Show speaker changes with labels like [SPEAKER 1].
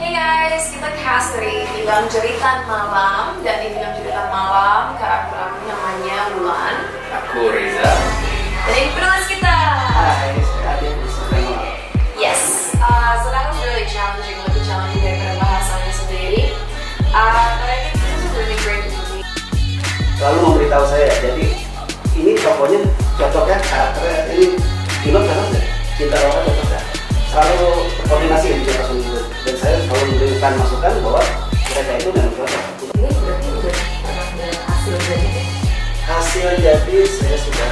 [SPEAKER 1] Hey guys, kita cast dari film Jeritan Malam. Dan di film Jeritan Malam, karakter aku namanya Wulan.
[SPEAKER 2] Aku Reza.
[SPEAKER 1] Dan ini penulis kita.
[SPEAKER 3] Hai, saya Adit.
[SPEAKER 1] Yes, so that was really challenging, lebih challenging daripada bahasanya sendiri. But I think this is a really great movie.
[SPEAKER 3] Selalu memberitahu saya, jadi ini tokohnya cocoknya karakternya ini film karena cinta orang cocok ya. Selalu koordinasi di cerita sendiri dan saya selalu memberikan masukan bahwa mereka itu memang cocok.
[SPEAKER 1] Ini berarti udah pernah ada hasil jadi?
[SPEAKER 3] Hasil jadi saya sudah